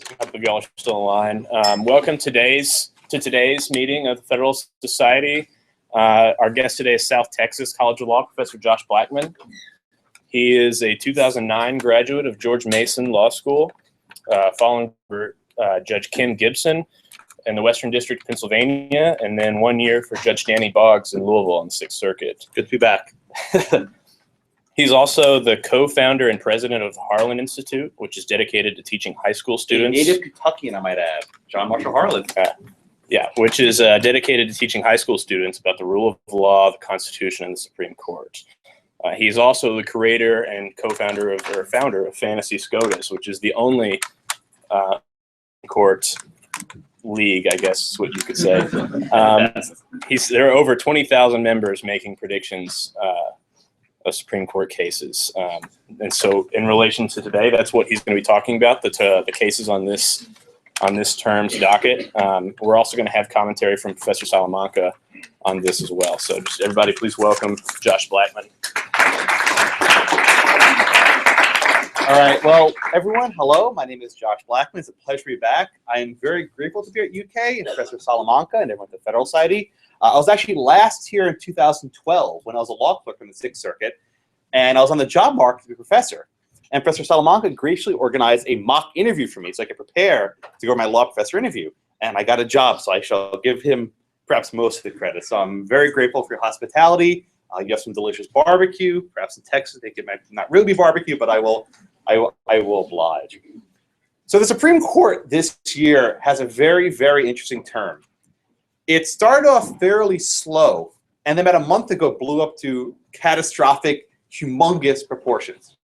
I believe y'all are still in line. Welcome to today's meeting of the Federalist Society. Our guest today is South Texas College of Law Professor Josh Blackman. He is a 2009 graduate of George Mason Law School, following for Judge Kim Gibson in the Western District of Pennsylvania, and then 1 year for Judge Danny Boggs in Louisville on the Sixth Circuit. Good to be back. He's also the co-founder and president of the Harlan Institute, which is dedicated to teaching high school students. A native Kentuckian, I might add, John Marshall Harlan. Yeah, which is dedicated to teaching high school students about the rule of law, the Constitution, and the Supreme Court. He's also the creator and co-founder or founder of Fantasy SCOTUS, which is the only court league, I guess is what you could say. There are over 20,000 members making predictions of Supreme Court cases. And so in relation to today, that's what he's going to be talking about, the cases on this term's docket. We're also going to have commentary from Professor Salamanca on this as well. So just everybody please welcome Josh Blackman. All right, well, everyone, hello. My name is Josh Blackman. It's a pleasure to be back. I am very grateful to be at UK and Professor Salamanca and everyone at the Federal Society. I was actually last here in 2012 when I was a law clerk in the Sixth Circuit, and I was on the job market to be a professor. And Professor Salamanca graciously organized a mock interview for me so I could prepare to go to my law professor interview. And I got a job, so I shall give him perhaps most of the credit. So I'm very grateful for your hospitality. You have some delicious barbecue. Perhaps in Texas, they might not really be barbecue, but I will oblige. So the Supreme Court this year has a very, very interesting term. It started off fairly slow, and then about a month ago blew up to catastrophic, humongous proportions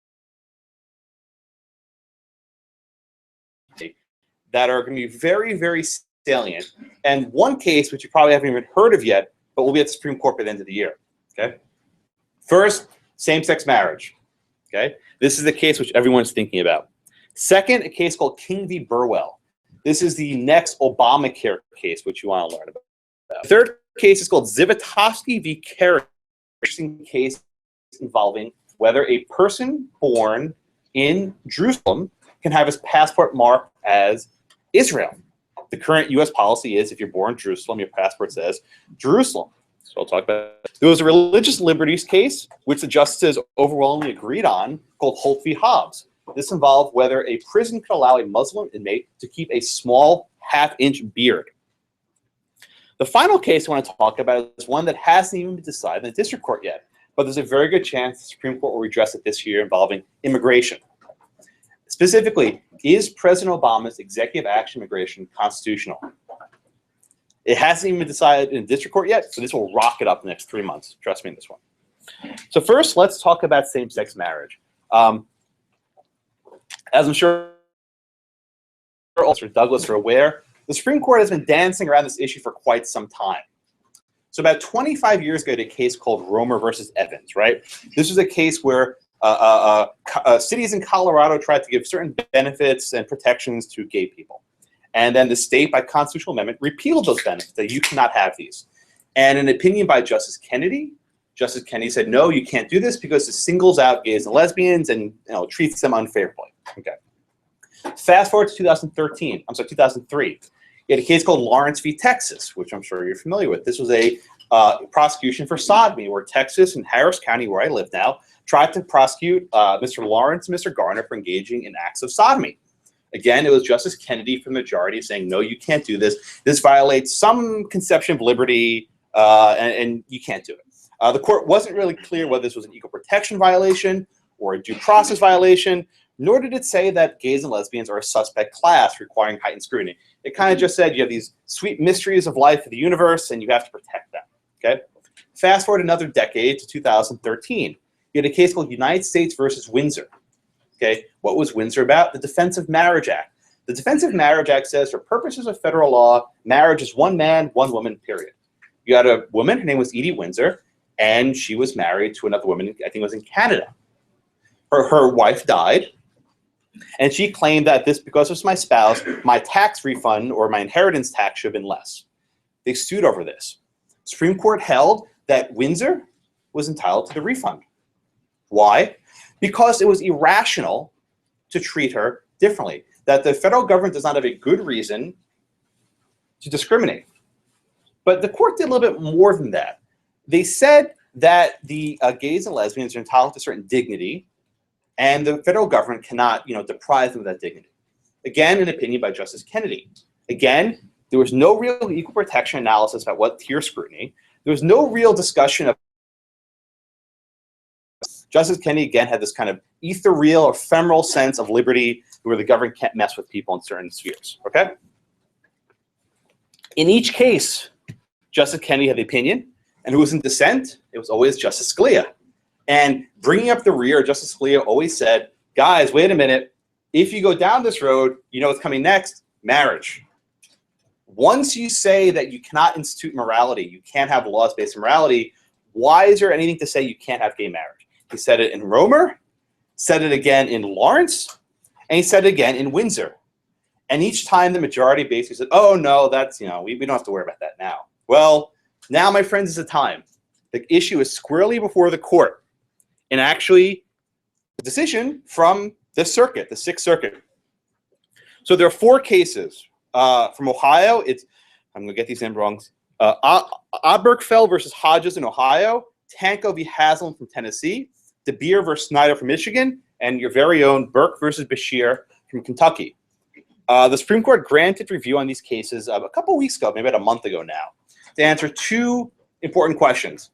that are going to be very, very salient. And one case, which you probably haven't even heard of yet, but will be at the Supreme Court by the end of the year. Okay. First, same-sex marriage. Okay. This is the case which everyone's thinking about. Second, a case called King v. Burwell. This is the next Obamacare case, which you want to learn about. The third case is called Zivotofsky v. Kerry, interesting case involving whether a person born in Jerusalem can have his passport marked as Israel. The current U.S. policy is if you're born in Jerusalem, your passport says Jerusalem. So I'll talk about it. There was a religious liberties case, which the justices overwhelmingly agreed on, called Holt v. Hobbs. This involved whether a prison could allow a Muslim inmate to keep a small half-inch beard. The final case I want to talk about is one that hasn't even been decided in the district court yet, but there's a very good chance the Supreme Court will address it this year, involving immigration. Specifically, is President Obama's executive action immigration constitutional? It hasn't even been decided in the district court yet, so this will rock it up in the next 3 months. Trust me in this one. So first, let's talk about same-sex marriage. As I'm sure Douglas are aware, the Supreme Court has been dancing around this issue for quite some time. So about 25 years ago, they had a case called Romer versus Evans, right? This was a case where cities in Colorado tried to give certain benefits and protections to gay people. And then the state, by constitutional amendment, repealed those benefits, that you cannot have these. And an opinion by Justice Kennedy said, no, you can't do this because it singles out gays and lesbians and treats them unfavorably. Okay. Fast forward to 2003. You had a case called Lawrence v. Texas, which I'm sure you're familiar with. This was a prosecution for sodomy, where Texas and Harris County, where I live now, tried to prosecute Mr. Lawrence and Mr. Garner for engaging in acts of sodomy. Again, it was Justice Kennedy from the majority saying, no, you can't do this. This violates some conception of liberty, and you can't do it. The court wasn't really clear whether this was an equal protection violation or a due process violation, nor did it say that gays and lesbians are a suspect class requiring heightened scrutiny. It kind of just said you have these sweet mysteries of life of the universe, and you have to protect them. Okay? Fast forward another decade to 2013. You had a case called United States versus Windsor. Okay, what was Windsor about? The Defense of Marriage Act. The Defense of Marriage Act says, for purposes of federal law, marriage is one man, one woman, period. You had a woman, her name was Edie Windsor, and she was married to another woman, I think it was in Canada. Her wife died, and she claimed that because it's my spouse, my tax refund or my inheritance tax should have been less. They sued over this. Supreme Court held that Windsor was entitled to the refund. Why? Because it was irrational to treat her differently, that the federal government does not have a good reason to discriminate. But the court did a little bit more than that. They said that the gays and lesbians are entitled to certain dignity, and the federal government cannot, deprive them of that dignity. Again, an opinion by Justice Kennedy. Again, there was no real equal protection analysis about what tier scrutiny. There was no real discussion of. Justice Kennedy, again, had this kind of ethereal, ephemeral sense of liberty where the government can't mess with people in certain spheres, okay? In each case, Justice Kennedy had the opinion, and who was in dissent? It was always Justice Scalia. And bringing up the rear, Justice Scalia always said, guys, wait a minute. If you go down this road, you know what's coming next? Marriage. Once you say that you cannot institute morality, you can't have laws based on morality, why is there anything to say you can't have gay marriage? He said it in Romer, said it again in Lawrence, and he said it again in Windsor. And each time the majority basically said, oh, no, that's, we don't have to worry about that now. Well, now, my friends, is the time. The issue is squarely before the court. And actually, the decision from this circuit, the Sixth Circuit. So there are 4 cases from Ohio. I'm going to get these names wrong. Obergefell versus Hodges in Ohio, Tanko v. Haslam from Tennessee, De Beer versus Snyder from Michigan, and your very own Burke versus Bashir from Kentucky. The Supreme Court granted review on these cases a couple weeks ago, maybe about a month ago now, to answer 2 important questions.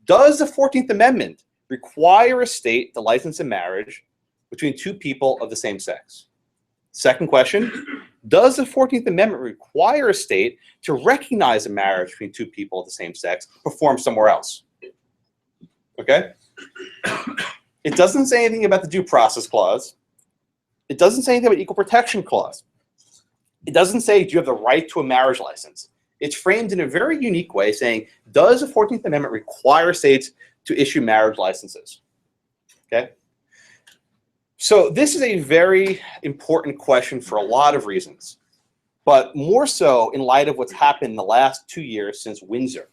Does the 14th Amendment require a state to license a marriage between 2 people of the same sex? Second question, does the 14th Amendment require a state to recognize a marriage between 2 people of the same sex performed somewhere else? Okay? It doesn't say anything about the Due Process Clause. It doesn't say anything about Equal Protection Clause. It doesn't say, do you have the right to a marriage license? It's framed in a very unique way, saying, does the 14th Amendment require states to issue marriage licenses? Okay? So this is a very important question for a lot of reasons, but more so in light of what's happened in the last 2 years since Windsor.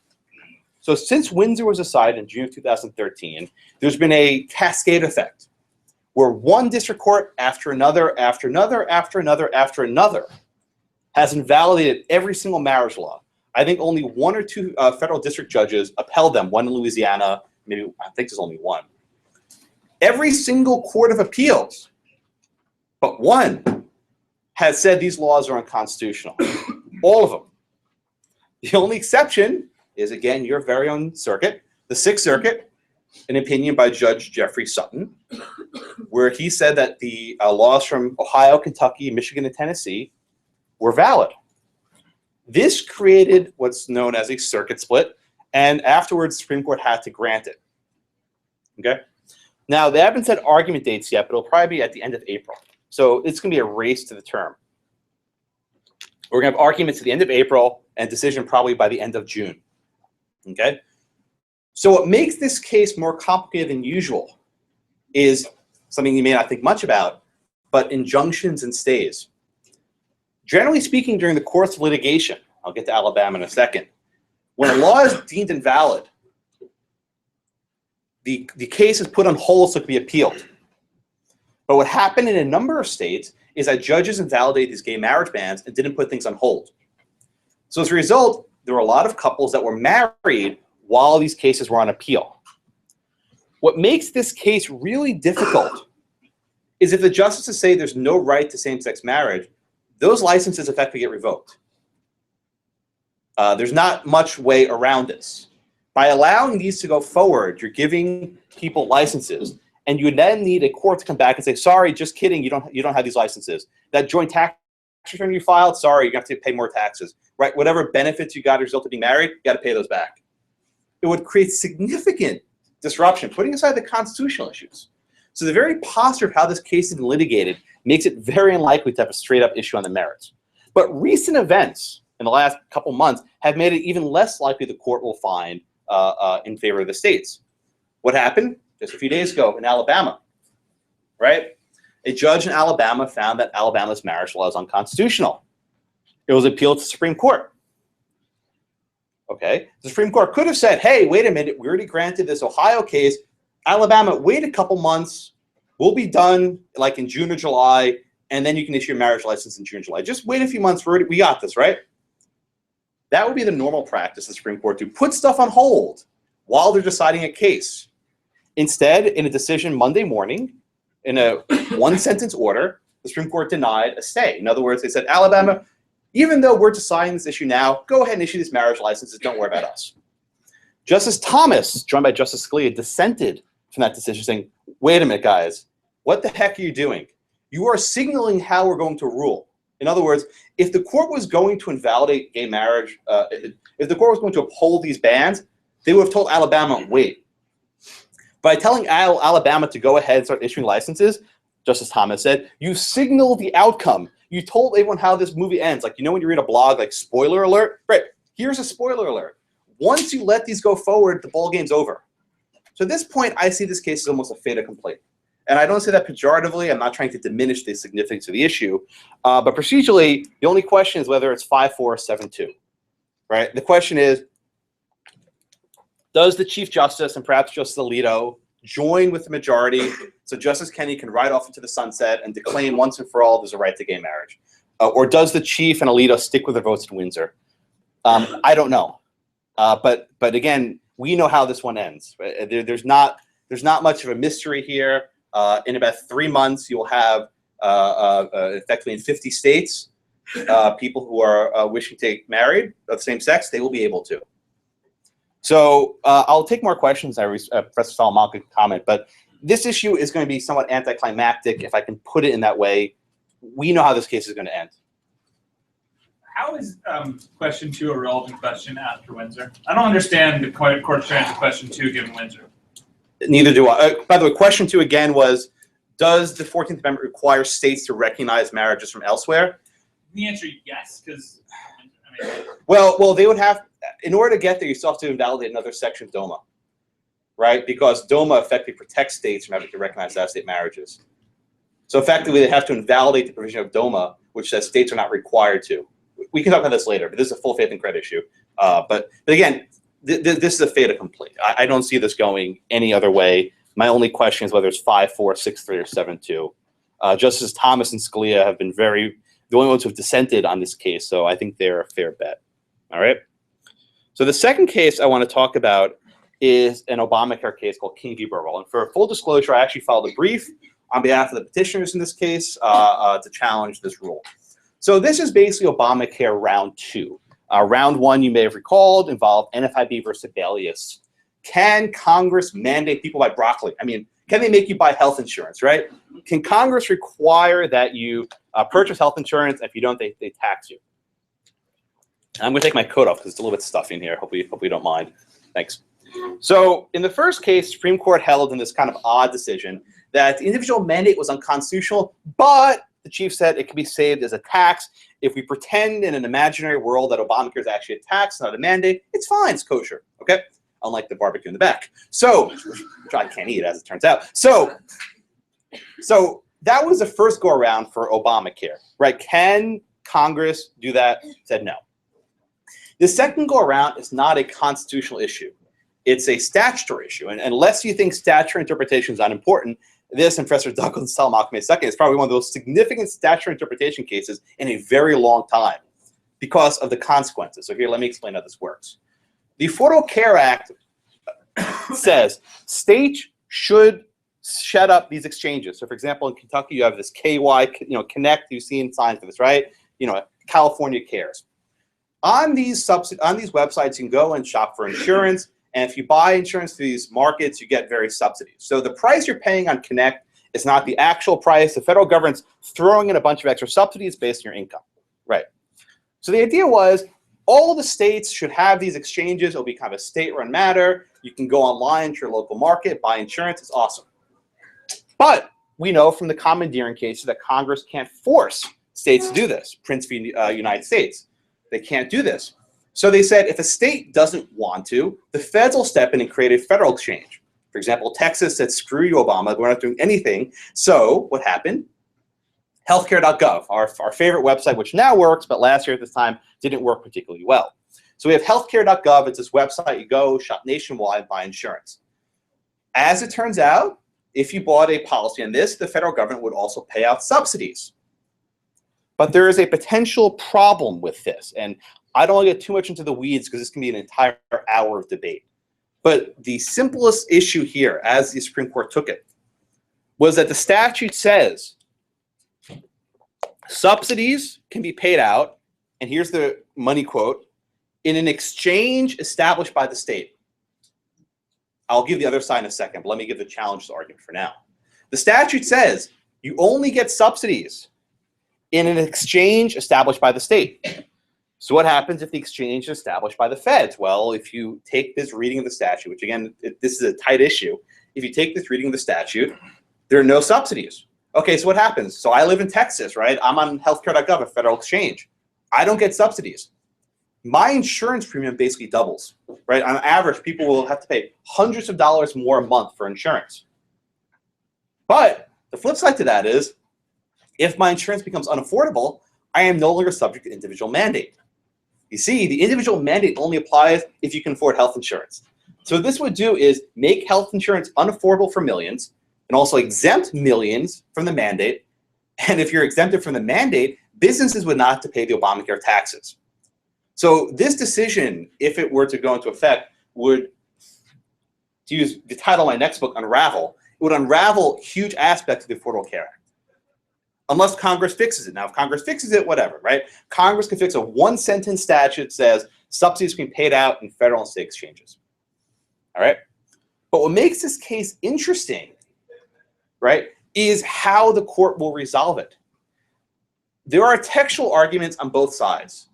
So since Windsor was decided in June of 2013, there's been a cascade effect where one district court after another, after another, after another, after another has invalidated every single marriage law. I think only 1 or 2 federal district judges upheld them, one in Louisiana, maybe I think there's only 1. Every single court of appeals, but 1, has said these laws are unconstitutional. All of them. The only exception is, again, your very own circuit, the Sixth Circuit, an opinion by Judge Jeffrey Sutton, where he said that the laws from Ohio, Kentucky, Michigan, and Tennessee were valid. This created what's known as a circuit split, and afterwards, the Supreme Court had to grant it. Okay? Now, they haven't set argument dates yet, but it'll probably be at the end of April. So it's going to be a race to the term. We're going to have arguments at the end of April and decision probably by the end of June. Okay? So what makes this case more complicated than usual is something you may not think much about, but injunctions and stays. Generally speaking, during the course of litigation, I'll get to Alabama in a second, when a law is deemed invalid, the case is put on hold so it can be appealed. But what happened in a number of states is that judges invalidated these gay marriage bans and didn't put things on hold. So as a result, there were a lot of couples that were married while these cases were on appeal. What makes this case really difficult is if the justices say there's no right to same-sex marriage, those licenses effectively get revoked. There's not much way around this. By allowing these to go forward, you're giving people licenses, and you would then need a court to come back and say, sorry, just kidding, you don't have these licenses. That joint tax return you filed, sorry, you have to pay more taxes. Right? Whatever benefits you got as a result of being married, you got to pay those back. It would create significant disruption, putting aside the constitutional issues. So the very posture of how this case has been litigated makes it very unlikely to have a straight-up issue on the merits. But recent events in the last couple months have made it even less likely the court will find in favor of the states. What happened just a few days ago in Alabama, right? A judge in Alabama found that Alabama's marriage law is unconstitutional. It was appealed to the Supreme Court. Okay, the Supreme Court could have said, hey, wait a minute, we already granted this Ohio case. Alabama, wait a couple months. We'll be done like in June or July, and then you can issue a marriage license in June, July. Just wait a few months. We got this, right? That would be the normal practice of the Supreme Court, to put stuff on hold while they're deciding a case. Instead, in a decision Monday morning, in a one-sentence order, the Supreme Court denied a stay. In other words, they said, Alabama, even though we're deciding this issue now, go ahead and issue these marriage licenses. Don't worry about us. Justice Thomas, joined by Justice Scalia, dissented from that decision, saying, wait a minute, guys, what the heck are you doing? You are signaling how we're going to rule. In other words, if the court was going to invalidate gay marriage, if the court was going to uphold these bans, they would have told Alabama, wait. By telling Alabama to go ahead and start issuing licenses, Justice Thomas said, you signal the outcome. You told everyone how this movie ends. Like, you know when you read a blog, like, spoiler alert? Right, here's a spoiler alert. Once you let these go forward, the ball game's over. So at this point, I see this case as almost a fait accompli. And I don't say that pejoratively. I'm not trying to diminish the significance of the issue. But procedurally, the only question is whether it's 5-4 or 7-2. Right? The question is, does the Chief Justice and perhaps Justice Alito join with the majority so Justice Kennedy can ride off into the sunset and declaim once and for all there's a right to gay marriage? Or does the Chief and Alito stick with their votes in Windsor? I don't know. But again, we know how this one ends. There's not much of a mystery here. In about 3 months, you'll have effectively in 50 states people who are wishing to get married of the same sex. They will be able to. So I'll take more questions. Professor Salamanca can comment, but this issue is going to be somewhat anticlimactic, if I can put it in that way. We know how this case is going to end. How is question 2 a relevant question after Windsor? I don't understand the court's to answer question 2 given Windsor. Neither do I. By the way, question 2 again was, does the 14th Amendment require states to recognize marriages from elsewhere? The answer is yes, because I mean, well, they would have, in order to get there, you still have to invalidate another section of DOMA, right? Because DOMA effectively protects states from having to recognize out-of-state marriages. So effectively, they have to invalidate the provision of DOMA, which says states are not required to. We can talk about this later, but this is a full faith and credit issue. But again, this is a fait accompli. I don't see this going any other way. My only question is whether it's 5-4, 6-3, or 7-2. Justices Thomas and Scalia have been the only ones who have dissented on this case, so I think they're a fair bet. All right. So the second case I want to talk about is an Obamacare case called King v. Burwell. And for full disclosure, I actually filed a brief on behalf of the petitioners in this case to challenge this rule. So this is basically Obamacare round 2. Round 1, you may have recalled, involved NFIB versus Sibelius. Can Congress mandate people buy broccoli? I mean, can they make you buy health insurance, right? Can Congress require that you purchase health insurance? If you don't, they tax you. And I'm going to take my coat off because it's a little bit stuffy in here. Hope you don't mind. Thanks. So in the first case, Supreme Court held in this kind of odd decision that the individual mandate was unconstitutional, but the Chief said it can be saved as a tax. If we pretend in an imaginary world that Obamacare is actually a tax, not a mandate, it's fine, it's kosher, okay? Unlike the barbecue in the back. So, which I can't eat as it turns out. So that was the first go around for Obamacare, right? Can Congress do that? Said no. The second go around is not a constitutional issue. It's a statutory issue. And unless you think statutory interpretation is unimportant, this and Professor Douglas Salamanca made second is probably one of those significant statutory interpretation cases in a very long time because of the consequences. So here, let me explain how this works. The Affordable Care Act says states should shut up these exchanges. So for example, in Kentucky, you have this KY, Connect, you've seen signs for this, right? California Cares. On these websites, you can go and shop for insurance. And if you buy insurance through these markets, you get various subsidies. So the price you're paying on Connect is not the actual price. The federal government's throwing in a bunch of extra subsidies based on your income. Right. So the idea was all the states should have these exchanges. It'll be kind of a state-run matter. You can go online to your local market, buy insurance. It's awesome. But we know from the commandeering cases that Congress can't force states to do this. Prince v. United States. They can't do this. So they said if a state doesn't want to, the feds will step in and create a federal exchange. For example, Texas said, screw you, Obama, we're not doing anything. So what happened? Healthcare.gov, our favorite website, which now works, but last year at this time didn't work particularly well. So we have healthcare.gov. It's this website. You go, shop nationwide, buy insurance. As it turns out, if you bought a policy on this, the federal government would also pay out subsidies. But there is a potential problem with this. And I don't want to get too much into the weeds because this can be an entire hour of debate. But the simplest issue here, as the Supreme Court took it, was that the statute says subsidies can be paid out, and here's the money quote, in an exchange established by the state. I'll give the other side in a second, but let me give the challenges argument for now. The statute says you only get subsidies in an exchange established by the state. So what happens if the exchange is established by the feds? Well, if you take this reading of the statute, which again, this is a tight issue. If you take this reading of the statute, there are no subsidies. Okay, so what happens? So I live in Texas, right? I'm on healthcare.gov, a federal exchange. I don't get subsidies. My insurance premium basically doubles, right? On average, people will have to pay hundreds of dollars more a month for insurance. But the flip side to that is, if my insurance becomes unaffordable, I am no longer subject to individual mandate. You see, the individual mandate only applies if you can afford health insurance. So what this would do is make health insurance unaffordable for millions and also exempt millions from the mandate. And if you're exempted from the mandate, businesses would not have to pay the Obamacare taxes. So this decision, if it were to go into effect, would, to use the title of my next book, unravel. It would unravel huge aspects of the Affordable Care Act. Unless Congress fixes it. Now, if Congress fixes it, whatever, right? Congress can fix a one-sentence statute that says subsidies can be paid out in federal and state exchanges. All right? But what makes this case interesting, right, is how the court will resolve it. There are textual arguments on both sides.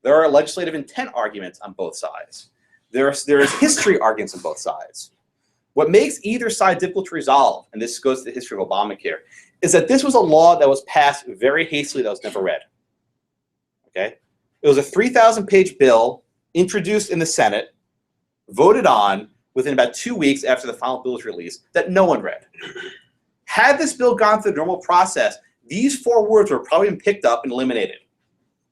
There are legislative intent arguments on both sides. There is history arguments on both sides. What makes either side difficult to resolve, and this goes to the history of Obamacare, is that this was a law that was passed very hastily that was never read. Okay? It was a 3,000-page bill introduced in the Senate, voted on within about 2 weeks after the final bill was released, that no one read. Had this bill gone through the normal process, these 4 words were probably been picked up and eliminated.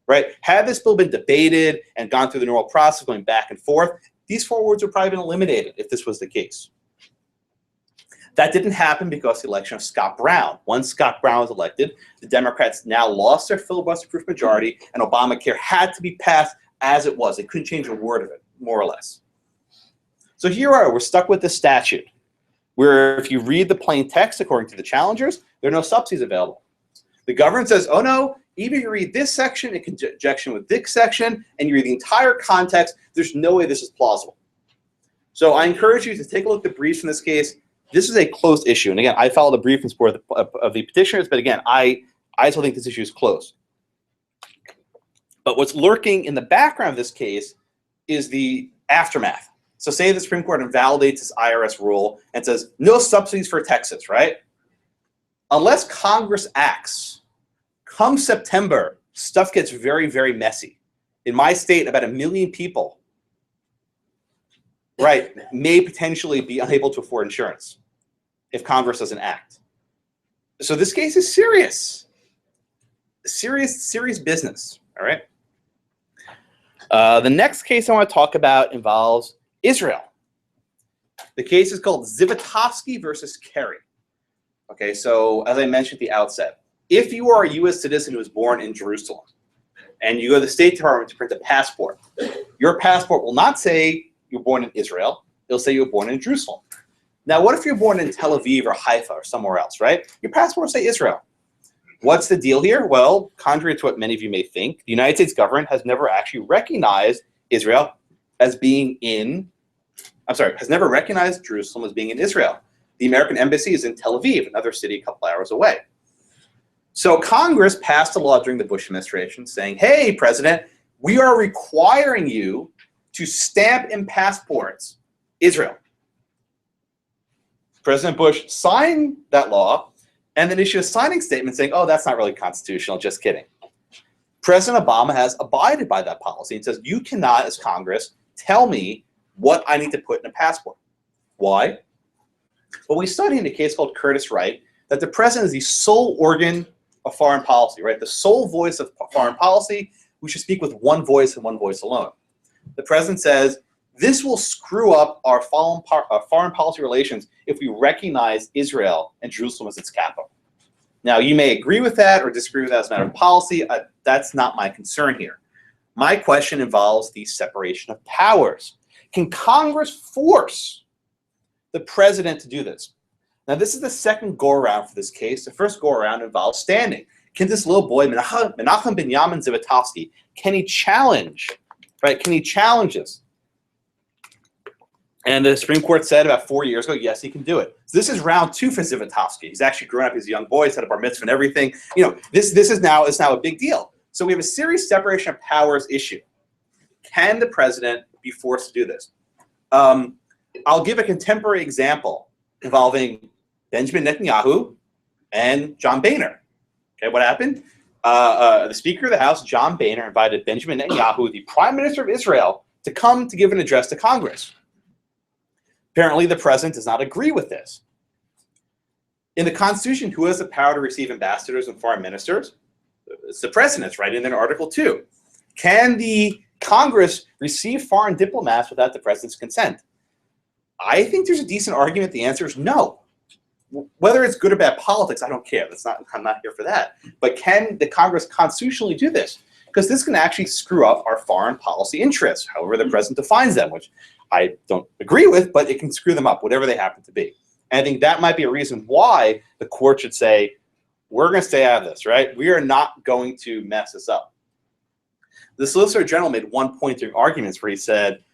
Right? Had this bill been debated and gone through the normal process, going back and forth, these 4 words would probably been eliminated if this was the case. That didn't happen because of the election of Scott Brown. Once Scott Brown was elected, the Democrats now lost their filibuster-proof majority, and Obamacare had to be passed as it was. They couldn't change a word of it, more or less. So here we are. We're stuck with this statute, where if you read the plain text, according to the challengers, there are no subsidies available. The government says, oh no, even if you read this section in conjunction with this section, and you read the entire context, there's no way this is plausible. So I encourage you to take a look at the briefs in this case. This is a closed issue. And again, I followed the brief in support of the petitioners, but again, I still think this issue is closed. But what's lurking in the background of this case is the aftermath. So say the Supreme Court invalidates this IRS rule and says, no subsidies for Texas, right? Unless Congress acts, come September, stuff gets very, very messy. In my state, about 1 million people, right, may potentially be unable to afford insurance if Congress doesn't act. So this case is serious. Serious business, all right? The next case I want to talk about involves Israel. The case is called Zivotofsky versus Kerry. Okay, so as I mentioned at the outset, if you are a U.S. citizen who was born in Jerusalem and you go to the State Department to print a passport, your passport will not say you were born in Israel. It'll say you were born in Jerusalem. Now, what if you're born in Tel Aviv or Haifa or somewhere else, right? Your passport will say Israel. What's the deal here? Well, contrary to what many of you may think, the United States government has never actually recognized Israel as being in, has never recognized Jerusalem as being in Israel. The American embassy is in Tel Aviv, another city a couple hours away. So Congress passed a law during the Bush administration saying, hey, President, we are requiring you to stamp in passports Israel. President Bush signed that law and then issued a signing statement saying, oh, that's not really constitutional, just kidding. President Obama has abided by that policy and says, you cannot, as Congress, tell me what I need to put in a passport. Why? Well, we studied in a case called Curtis Wright that the president is the sole organ of foreign policy, right? The sole voice of foreign policy. We should speak with one voice and one voice alone. The president says, this will screw up our foreign policy relations if we recognize Israel and Jerusalem as its capital. Now, you may agree with that or disagree with that as a matter of policy. That's not my concern here. My question involves the separation of powers. Can Congress force the president to do this? Now, this is the second go-around for this case. The first go-around involves standing. Can this little boy, Menachem Binyamin Zivotofsky, can he challenge, right? Can he challenge this? And the Supreme Court said about 4 years ago, yes, he can do it. So this is round 2 for Zivotofsky. He's actually grown up as a young boy. He's had a bar mitzvah and everything. You know, this is now a big deal. So we have a serious separation of powers issue. Can the president be forced to do this? I'll give a contemporary example involving Benjamin Netanyahu and John Boehner. Okay, what happened? The Speaker of the House, John Boehner, invited Benjamin Netanyahu, the Prime Minister of Israel, to come to give an address to Congress. Apparently, the president does not agree with this. In the Constitution, who has the power to receive ambassadors and foreign ministers? It's the president, right in Article 2. Can the Congress receive foreign diplomats without the president's consent? I think there's a decent argument. The answer is no. Whether it's good or bad politics, I don't care. I'm not here for that. But can the Congress constitutionally do this? Because this can actually screw up our foreign policy interests, however the president defines them, which I don't agree with, but it can screw them up, whatever they happen to be. And I think that might be a reason why the court should say, we're going to stay out of this, right? We are not going to mess this up. The Solicitor General made one point during arguments where he said,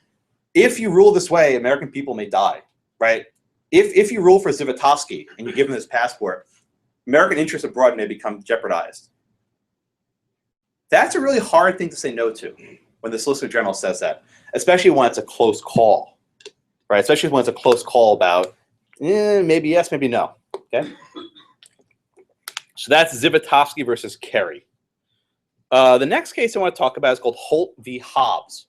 if you rule this way, American people may die, right? If you rule for Zivotofsky and you give him his passport, American interests abroad may become jeopardized. That's a really hard thing to say no to when the Solicitor General says that, especially when it's a close call, right? Especially when it's a close call about maybe yes, maybe no, okay? So that's Zivotofsky versus Kerry. The next case I want to talk about is called Holt v. Hobbs.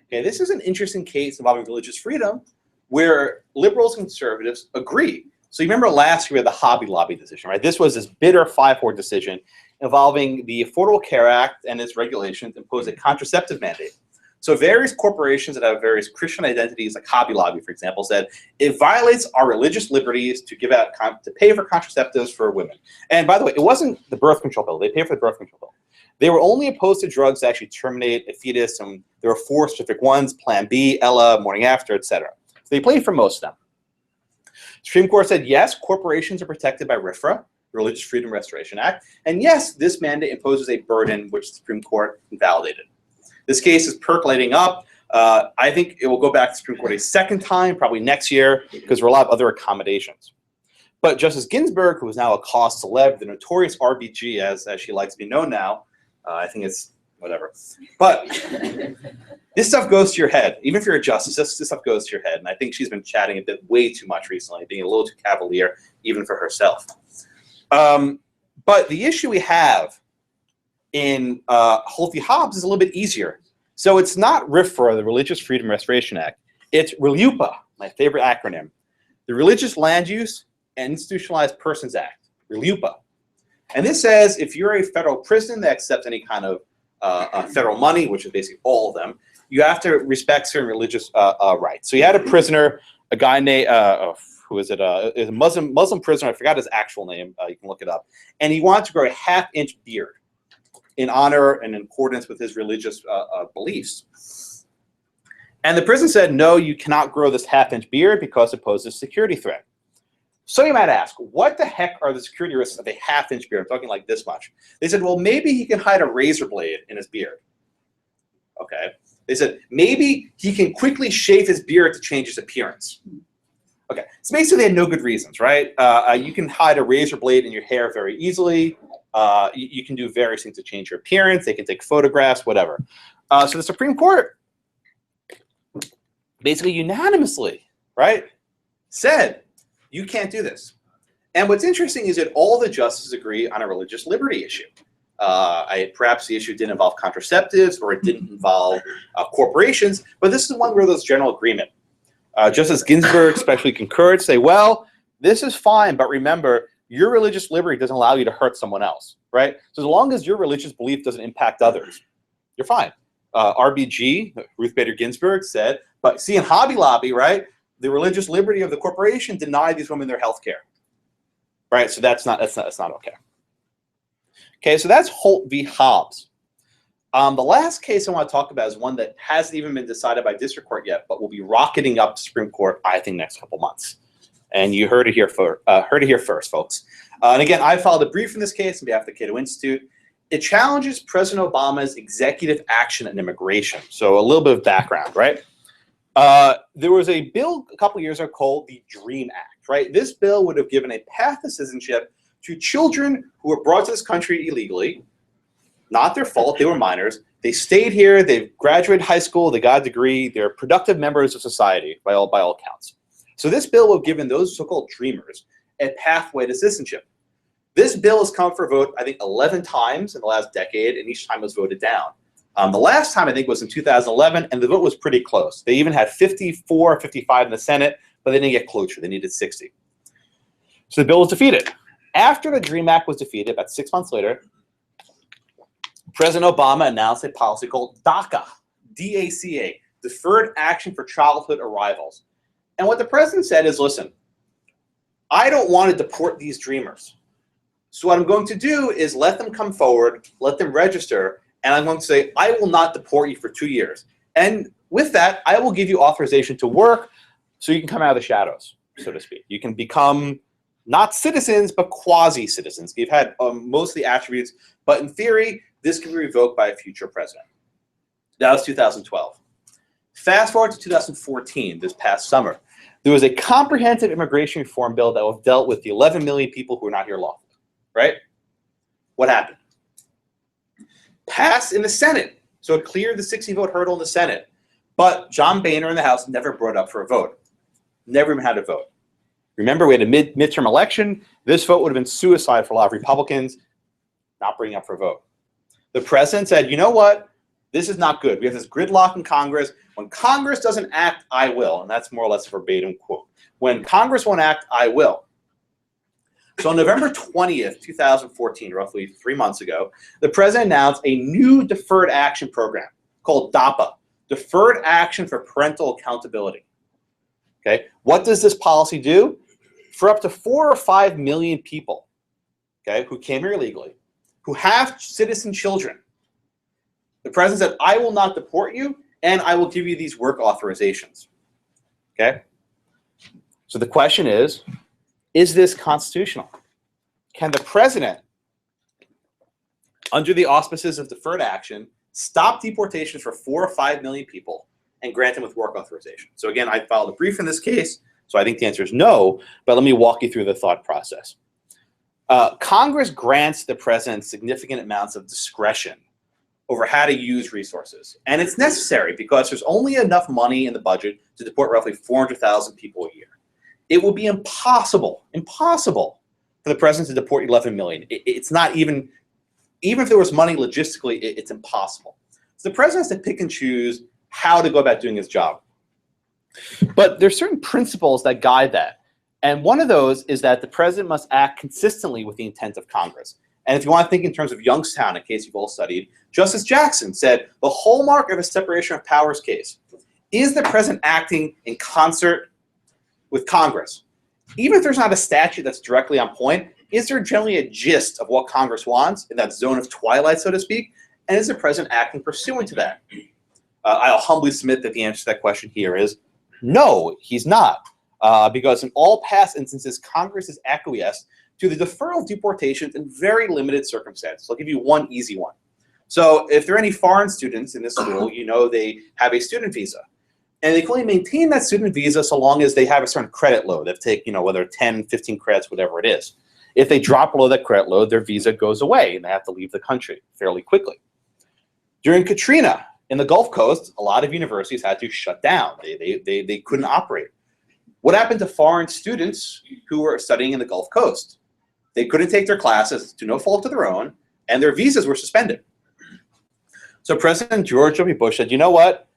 Okay, this is an interesting case involving religious freedom where liberals and conservatives agree. So you remember last year we had the Hobby Lobby decision, right? This was this bitter 5-4 decision involving the Affordable Care Act and its regulations impose a contraceptive mandate. So various corporations that have various Christian identities, like Hobby Lobby, for example, said it violates our religious liberties to give out to pay for contraceptives for women. And by the way, it wasn't the birth control bill; they paid for the birth control bill. They were only opposed to drugs that actually terminate a fetus, and there were 4 specific ones: Plan B, Ella, Morning After, etc. So they paid for most of them. Supreme Court said yes, corporations are protected by RFRA, Religious Freedom Restoration Act, and yes, this mandate imposes a burden which the Supreme Court invalidated. This case is percolating up. I think it will go back to the Supreme Court a second time, probably next year, because there are a lot of other accommodations. But Justice Ginsburg, who is now a cause celeb, the notorious RBG, as she likes to be known now, I think it's whatever. But this stuff goes to your head. Even if you're a justice, this stuff goes to your head. And I think she's been chatting a bit way too much recently, being a little too cavalier, even for herself. But the issue we have in Holt v. Hobbs is a little bit easier. So it's not RFRA, the Religious Freedom Restoration Act. It's RLUIPA, my favorite acronym. The Religious Land Use and Institutionalized Persons Act, RLUIPA. And this says if you're a federal prison that accepts any kind of federal money, which is basically all of them, you have to respect certain religious rights. So you had a prisoner, a guy named, who is it? A Muslim prisoner. I forgot his actual name. You can look it up. And he wanted to grow a half-inch beard in honor and in accordance with his religious beliefs. And the prison said, no, you cannot grow this half-inch beard because it poses a security threat. So you might ask, what the heck are the security risks of a half-inch beard? I'm talking like this much. They said, well, maybe he can hide a razor blade in his beard. Okay. They said, maybe he can quickly shave his beard to change his appearance. Okay. So basically they had no good reasons, right? You can hide a razor blade in your hair very easily. You can do various things to change your appearance. They can take photographs, whatever. So the Supreme Court basically unanimously, right, said, you can't do this. And what's interesting is that all the justices agree on a religious liberty issue. Perhaps the issue didn't involve contraceptives or it didn't involve corporations, but this is one where there's general agreement. Justice Ginsburg especially concurred, say, well, this is fine, but remember, your religious liberty doesn't allow you to hurt someone else, right? So as long as your religious belief doesn't impact others, you're fine. RBG, Ruth Bader Ginsburg, said, but see in Hobby Lobby, right, the religious liberty of the corporation denied these women their health care, right? So that's not okay. Okay, so that's Holt v. Hobbs. The last case I want to talk about is one that hasn't even been decided by district court yet, but will be rocketing up to Supreme Court, I think, next couple months. And you heard it here first, folks. And again, I filed a brief in this case on behalf of the Cato Institute. It challenges President Obama's executive action on immigration. So a little bit of background, right? There was a bill a couple years ago called the DREAM Act, right? This bill would have given a path to citizenship to children who were brought to this country illegally. Not their fault, they were minors. They stayed here, they've graduated high school, they got a degree, they're productive members of society by all counts. So this bill would have given those so-called dreamers a pathway to citizenship. This bill has come for a vote, I think, 11 times in the last decade, and each time it was voted down. The last time, I think, was in 2011, and the vote was pretty close. They even had 54, 55 in the Senate, but they didn't get cloture. They needed 60. So the bill was defeated. After the DREAM Act was defeated, about 6 months later, President Obama announced a policy called DACA, D-A-C-A, Deferred Action for Childhood Arrivals. And what the president said is, listen, I don't want to deport these dreamers. So what I'm going to do is let them come forward, let them register, and I'm going to say, I will not deport you for 2 years. And with that, I will give you authorization to work so you can come out of the shadows, so to speak. You can become not citizens, but quasi-citizens. You've had most of the attributes, but in theory, this can be revoked by a future president. That was 2012. Fast forward to 2014, this past summer. There was a comprehensive immigration reform bill that dealt with the 11 million people who are not here lawfully, right? What happened? Passed in the Senate. So it cleared the 60-vote hurdle in the Senate. But John Boehner in the House never brought it up for a vote. Never even had a vote. Remember, we had a midterm election. This vote would have been suicide for a lot of Republicans, not bringing up for a vote. The president said, you know what? This is not good. We have this gridlock in Congress. When Congress doesn't act, I will. And that's more or less a verbatim quote. When Congress won't act, I will. So on November 20th, 2014, roughly 3 months ago, the president announced a new deferred action program called DAPA, Deferred Action for Parental Accountability. Okay, what does this policy do? For up to 4 or 5 million people, okay, who came here illegally, who have citizen children, the president said, I will not deport you, and I will give you these work authorizations. Okay? So the question is this constitutional? Can the president, under the auspices of deferred action, stop deportations for 4 or 5 million people and grant them with work authorization? So again, I filed a brief in this case, so I think the answer is no, but let me walk you through the thought process. Congress grants the president significant amounts of discretion over how to use resources. And it's necessary because there's only enough money in the budget to deport roughly 400,000 people a year. It will be impossible for the president to deport 11 million. It's not even if there was money logistically, it's impossible. So the president has to pick and choose how to go about doing his job. But there's certain principles that guide that. And one of those is that the president must act consistently with the intent of Congress. And if you want to think in terms of Youngstown, a case you've all studied, Justice Jackson said the hallmark of a separation of powers case is the president acting in concert with Congress. Even if there's not a statute that's directly on point, is there generally a gist of what Congress wants in that zone of twilight, so to speak? And is the president acting pursuant to that? I'll humbly submit that the answer to that question here is no, he's not. Because in all past instances, Congress has acquiesced to the deferral of deportations in very limited circumstances. I'll give you one easy one. So if there are any foreign students in this school, you know they have a student visa. And they can only maintain that student visa so long as they have a certain credit load. They take, whether 10, 15 credits, whatever it is. If they drop below that credit load, their visa goes away and they have to leave the country fairly quickly. During Katrina in the Gulf Coast, a lot of universities had to shut down. They couldn't operate. What happened to foreign students who were studying in the Gulf Coast? They couldn't take their classes to no fault of their own, and their visas were suspended. So President George W. Bush said, you know what?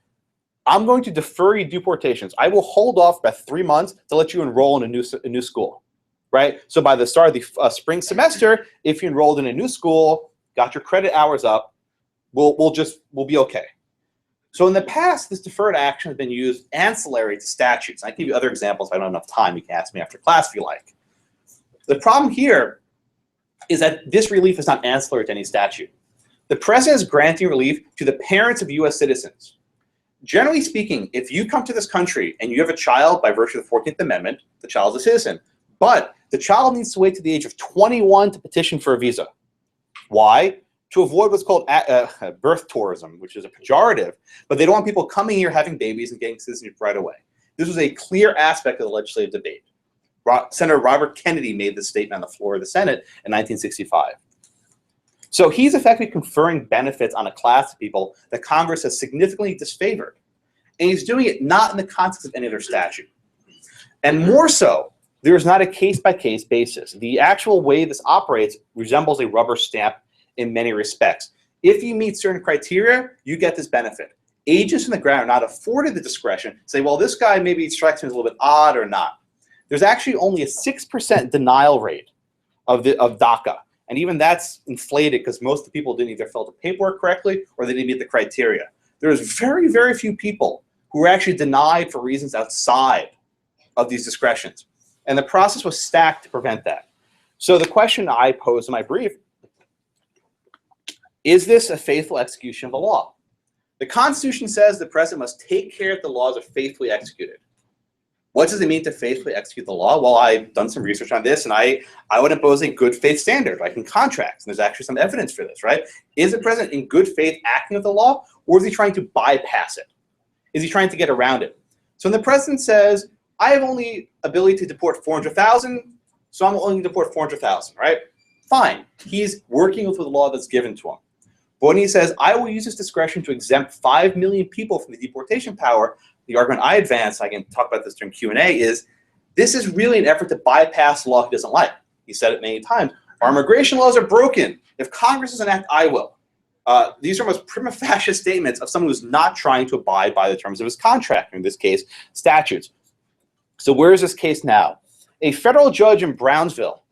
I'm going to defer your deportations. I will hold off about 3 months to let you enroll in a new school, right? So by the start of the spring semester, if you enrolled in a new school, got your credit hours up, we'll be okay. So in the past, this deferred action has been used ancillary to statutes. I can give you other examples if I don't have enough time. You can ask me after class if you like. The problem here is that this relief is not ancillary to any statute. The president is granting relief to the parents of U.S. citizens. Generally speaking, if you come to this country and you have a child by virtue of the 14th Amendment, the child is a citizen. But the child needs to wait to the age of 21 to petition for a visa. Why? To avoid what's called birth tourism, which is a pejorative, but they don't want people coming here having babies and getting citizenship right away. This was a clear aspect of the legislative debate. Senator Robert Kennedy made this statement on the floor of the Senate in 1965. So he's effectively conferring benefits on a class of people that Congress has significantly disfavored. And he's doing it not in the context of any other statute. And more so, there's not a case-by-case basis. The actual way this operates resembles a rubber stamp in many respects. If you meet certain criteria, you get this benefit. Agents on the ground are not afforded the discretion to say, well, this guy maybe strikes me as a little bit odd or not. There's actually only a 6% denial rate of DACA. And even that's inflated because most of the people didn't either fill out the paperwork correctly or they didn't meet the criteria. There's very, very few people who were actually denied for reasons outside of these discretions. And the process was stacked to prevent that. So the question I posed in my brief, is this a faithful execution of the law? The Constitution says the president must take care that the laws are faithfully executed. What does it mean to faithfully execute the law? Well, I've done some research on this, and I would impose a good faith standard, like in contracts. And there's actually some evidence for this, right? Is the president in good faith acting with the law, or is he trying to bypass it? Is he trying to get around it? So when the president says, I have only ability to deport 400,000, so I'm only going to deport 400,000, right? Fine. He's working with the law that's given to him. But when he says, I will use this discretion to exempt 5 million people from the deportation power, the argument I advance, I can talk about this during Q&A, is this is really an effort to bypass the law he doesn't like. He said it many times. Our immigration laws are broken. If Congress doesn't act, I will. These are almost prima facie statements of someone who's not trying to abide by the terms of his contract, in this case, statutes. So where is this case now? A federal judge in Brownsville,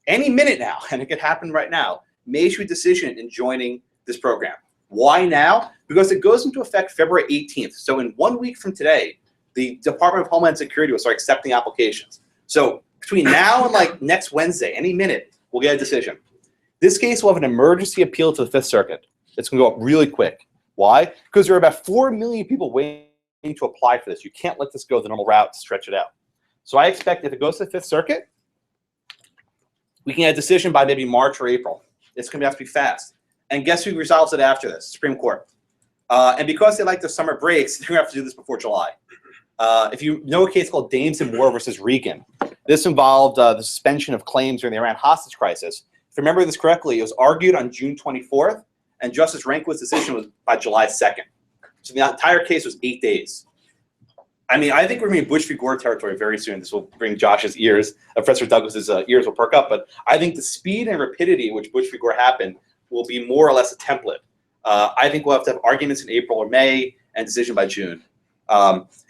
any minute now, and it could happen right now, may issue a decision in joining this program. Why now? Because it goes into effect February 18th. So in 1 week from today, the Department of Homeland Security will start accepting applications. So between now and like next Wednesday, any minute, we'll get a decision. This case will have an emergency appeal to the Fifth Circuit. It's going to go up really quick. Why? Because there are about 4 million people waiting to apply for this. You can't let this go the normal route to stretch it out. So I expect if it goes to the Fifth Circuit, we can get a decision by maybe March or April. It's going to have to be fast. And guess who resolves it after this? Supreme Court. And because they like the summer breaks, they're going to have to do this before July. If you know a case called Dames and Moore versus Regan, this involved the suspension of claims during the Iran hostage crisis. If I remember this correctly, it was argued on June 24th, and Justice Rehnquist's decision was by July 2nd. So the entire case was 8 days. I mean, I think we're going to be in Bush v. Gore territory very soon. This will bring Josh's ears, Professor Douglas's ears will perk up. But I think the speed and rapidity at which Bush v. Gore happened will be more or less a template. I think we'll have to have arguments in April or May and decision by June.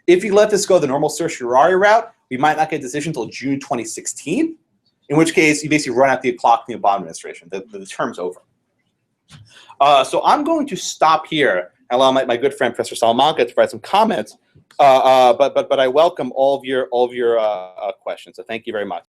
If you let this go the normal certiorari route, we might not get a decision until June 2016, in which case you basically run out the clock in the Obama administration. The term's over. So I'm going to stop here and allow my good friend Professor Salamanca to provide some comments. But I welcome all of your questions. So thank you very much.